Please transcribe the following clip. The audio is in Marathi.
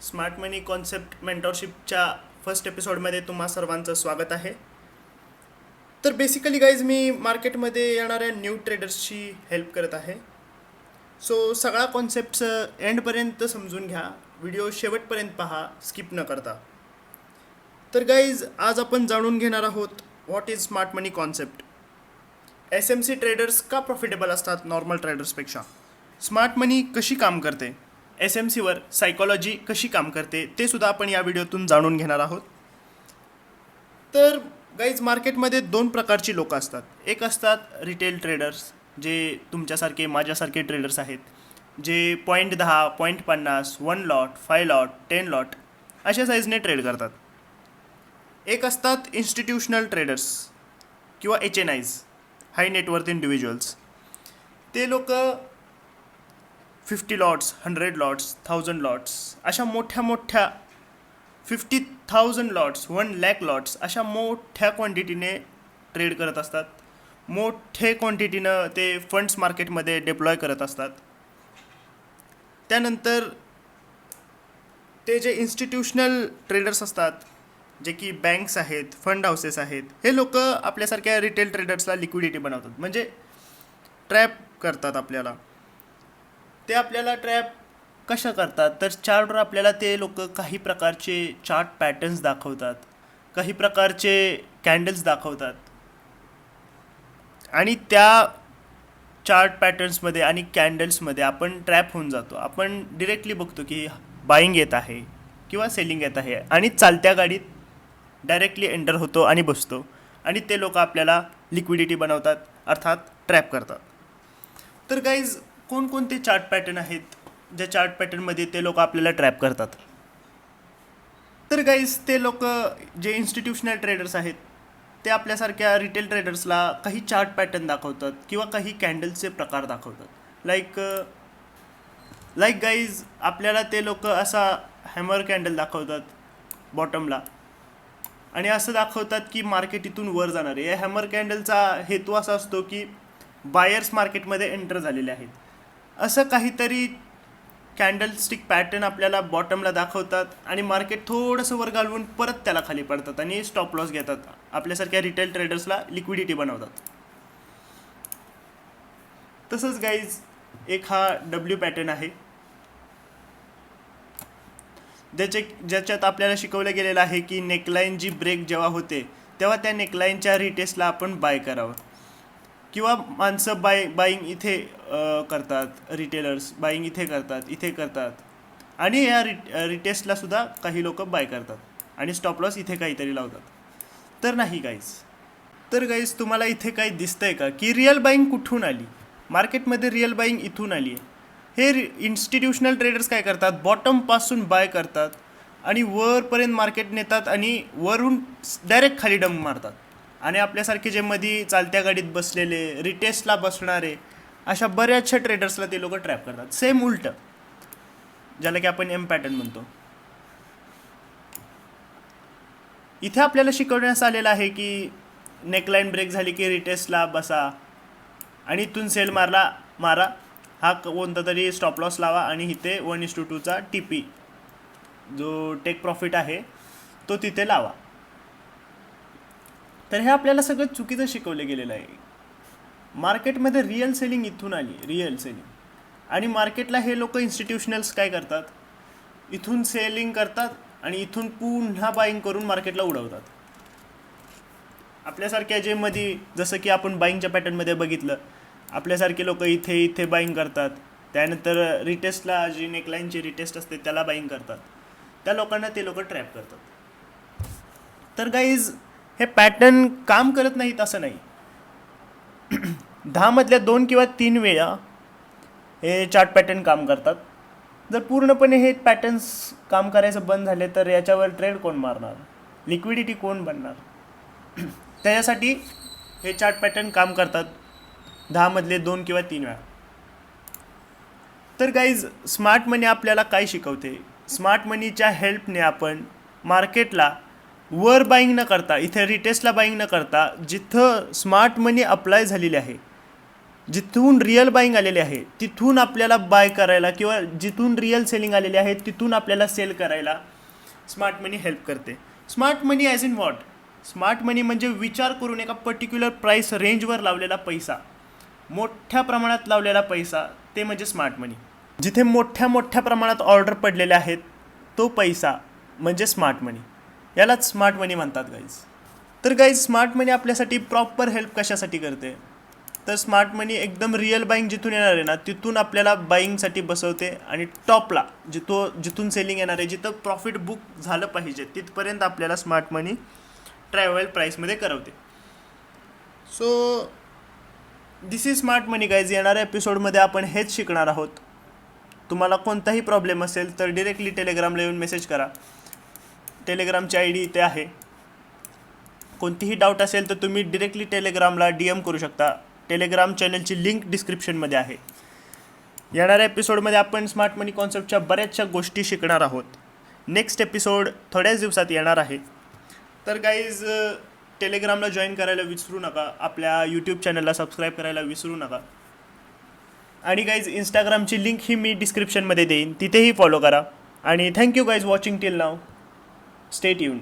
स्मार्ट मनी कॉन्सेप्ट मेंटॉरशिपच्या फर्स्ट एपिसोडमध्ये तुम्हा सर्वांचं स्वागत आहे. तर बेसिकली गाईज मी मार्केटमध्ये येणाऱ्या न्यू ट्रेडर्सची हेल्प करत आहे. सो सगळा कॉन्सेप्टचं एंडपर्यंत समजून घ्या, व्हिडिओ शेवटपर्यंत पहा, स्किप न करता. तर गाईज आज आपण जाणून घेणार आहोत what is smart money concept. SMC traders का प्रॉफिटेबल असतात नॉर्मल ट्रेडर्सपेक्षा, स्मार्ट मनी कशी काम करते, SMCवर सायकॉलॉजी कशी काम करते ते सुद्धा आपण या व्हिडिओतून जाणून घेणार आहोत. तर गाईज मार्केटमध्ये दोन प्रकारची लोकं असतात. एक असतात रिटेल ट्रेडर्स, जे तुमच्यासारखे माझ्यासारखे ट्रेडर्स आहेत, जे 0.10, 0.50, 1 लॉट, 5 लॉट, 10 लॉट अशा साईजने ट्रेड करतात. एक असतात इन्स्टिट्यूशनल ट्रेडर्स किंवा HNIs, हाय नेटवर्थ इंडिव्हिज्युअल्स. ते लोक 50 लॉट्स, 100 लॉट्स, 1000 लॉट्स अशा मोठ्या 50,000 लॉट्स, 1 लाख लॉट्स अशा मोठ्या क्वांटिटीने ट्रेड करत असतात. मोठे क्वांटिटीनं ते फंड्स मार्केटमध्ये डिप्लॉय करत असतात. त्यानंतर ते जे इन्स्टिट्यूशनल ट्रेडर्स असतात, जे की बँक्स आहेत, फंड हाऊसेस आहेत, हे लोक आपल्यासारख्या रिटेल ट्रेडर्सला लिक्विडिटी बनवतात, म्हणजे ट्रॅप करतात आपल्याला. ते आपल्याला ट्रॅप कशा करतात तर चार्टवर आपल्याला ते लोक काही प्रकारचे चार्ट पॅटर्न्स दाखवतात, काही प्रकारचे कॅन्डल्स दाखवतात आणि त्या चार्ट पॅटर्न्समध्ये आणि कॅन्डल्समध्ये आपण ट्रॅप होऊन जातो. आपण डिरेक्टली बघतो की बाईंग येत आहे किंवा सेलिंग येत आहे आणि चालत्या गाडीत डायरेक्टली एंटर होतो आणि बसतो आणि ते लोक आपल्याला लिक्विडिटी बनवतात, अर्थात ट्रॅप करतात. तर गाईज कोणकोणते चार्ट पॅटर्न आहेत ज्या चार्ट पॅटर्नमध्ये ते लोक आपल्याला ट्रॅप करतात? तर गाईज ते लोक जे इन्स्टिट्यूशनल ट्रेडर्स आहेत ते आपल्यासारख्या रिटेल ट्रेडर्सला काही चार्ट पॅटर्न दाखवतात किंवा काही कॅन्डल्सचे प्रकार दाखवतात. लाईक गाईज आपल्याला ते लोक असा हॅमर कॅन्डल दाखवतात बॉटमला आणि असं दाखवतात की मार्केट इथून वर जाणार आहे. या हॅमर कॅन्डलचा हेतू असा असतो की बायर्स मार्केटमध्ये एंटर झालेले आहेत, असं काहीतरी कॅन्डलस्टिक पॅटर्न आपल्याला बॉटमला दाखवतात आणि मार्केट थोडंसं वर घालवून परत त्याला खाली पडतात आणि स्टॉप लॉस घेतात. आपल्यासारख्या रिटेल ट्रेडर्सला लिक्विडिटी बनवतात. तसंच गाईज एक हा W पॅटर्न आहे, ज्याच्यात आपल्याला शिकवलं गेलेलं आहे की नेकलाईन जी ब्रेक जेव्हा होते तेव्हा त्या नेकलाईनच्या रिटेस्टला आपण बाय करावं किंवा माणसं बाईंग इथे करतात, रिटेलर्स बाईंग इथे करतात आणि या रिटेस्टला सुद्धा काही लोक बाय करतात आणि स्टॉप लॉस इथे काहीतरी लावतात. तर नाही गाईज, तर गाईज तुम्हाला इथे काही दिसतंय का की रिअल बाईंग कुठून आली? मार्केटमध्ये रिअल बाईंग इथून आली आहे. हे इन्स्टिट्यूशनल ट्रेडर्स काय करतात, बॉटमपासून बाय करतात आणि वरपर्यंत मार्केट नेतात आणि वरून डायरेक्ट खाली डंप मारतात आणि आपल्यासारखे जे मध्ये चालत्या गाडीत बसलेले, रिटेस्टला बसणारे अशा बऱ्याचशा ट्रेडर्सला ते लोक ट्रॅप करतात. सेम उलटं, ज्याला की आपण M पॅटर्न म्हणतो. इथे आपल्याला शिकवण्यास आलेलं आहे की नेकलाईन ब्रेक झाली की रिटेस्टला बसा आणि इथून सेल मारा, हा कोणता तरी स्टॉप लॉस लावा आणि इथे 1:2चा TP जो टेक प्रॉफिट आहे तो तिथे लावा. तर हे आपल्याला सगळं चुकीचं शिकवलं गेलेलं आहे. मार्केटमध्ये रिअल सेलिंग इथून आली, रिअल सेलिंग. आणि मार्केटला हे लोक इन्स्टिट्यूशनल्स काय करतात, इथून सेलिंग करतात आणि इथून पुन्हा बाईंग करून मार्केटला उडवतात. आपल्यासारख्या जे मध्ये जसं की आपण बाईंगच्या पॅटर्नमध्ये बघितलं, आपल्यासारखे लोक इथे बाईंग करतात, त्यानंतर रिटेस्टला जी नेकलाईनची रिटेस्ट असते त्याला बाईंग करतात, त्या लोकांना ते लोक ट्रॅप करतात. तर गाईज हे पॅटर्न काम करत नाहीत असं नाही. 10 मधल्या 2 किंवा 3 वेळा हे चार्ट पॅटर्न काम करतात. जर पूर्णपणे हे पॅटर्न्स काम करायचं बंद झाले तर याच्यावर ट्रेड कोण मारणार, लिक्विडिटी कोण बनणार? त्याच्यासाठी हे चार्ट पॅटर्न काम करतात 10 मधले 2 किंवा 3 वेळा. तर गाईज स्मार्ट मनी आपल्याला काय शिकवते? स्मार्ट मनीच्या हेल्पने आपण मार्केटला वर बाईंग न करता, इथे रिटेस्टला बाईंग न करता, जिथं स्मार्ट मनी अप्लाय झालेली आहे जिथून रिअल बाईंग आलेली आहे तिथून आपल्याला बाय करायला किंवा जिथून रिअल सेलिंग आलेली आहे तिथून आपल्याला सेल करायला स्मार्ट मनी हेल्प करते. Smart money as in what? Smart money म्हणजे विचार करून एका पर्टिक्युलर प्राईस रेंजवर लावलेला पैसा, मोठ्या प्रमाणात लावलेला पैसा, ते म्हणजे स्मार्ट मनी. जिथे मोठ्या प्रमाणात ऑर्डर पडलेल्या आहेत तो पैसा म्हणजे स्मार्ट मनी. यालाच स्मार्ट मनी म्हणतात गाईज. तर गाईज स्मार्ट मनी आपल्यासाठी प्रॉपर हेल्प कशासाठी करते? तर स्मार्ट मनी एकदम रिअल बाईंग जिथून येणार आहे ना तिथून आपल्याला बाईंगसाठी बसवते आणि टॉपला जिथून सेलिंग येणार आहे, जिथं प्रॉफिट बुक झालं पाहिजे तिथपर्यंत आपल्याला स्मार्ट मनी ट्रॅव्हल प्राईसमध्ये करवते. So this is smart money guys. येणाऱ्या एपिसोडमध्ये आपण हेच शिकणार आहोत. तुम्हाला कोणताही प्रॉब्लेम असेल तर डिरेक्टली टेलिग्रामला येऊन मेसेज करा. टेलिग्रामची ID इथे आहे. कोणतीही डाऊट असेल तर तुम्ही डिरेक्टली टेलिग्रामला DM करू शकता. टेलिग्राम चॅनलची लिंक डिस्क्रिप्शनमध्ये आहे. येणाऱ्या एपिसोडमध्ये आपण स्मार्ट मनी कॉन्सेप्टच्या बऱ्याचशा गोष्टी शिकणार आहोत. नेक्स्ट एपिसोड थोड्याच दिवसात येणार आहे. तर गाईज टेलिग्रामला जॉईन करायला विसरू नका. आपल्या यूट्यूब चॅनलला सबस्क्राईब करायला विसरू नका. आणि गाईज इंस्टाग्रामची लिंक ही मी डिस्क्रिप्शनमध्ये देईन, तिथेही फॉलो करा. आणि थँक्यू गाईज वॉचिंग टिल नाव. Stay tuned.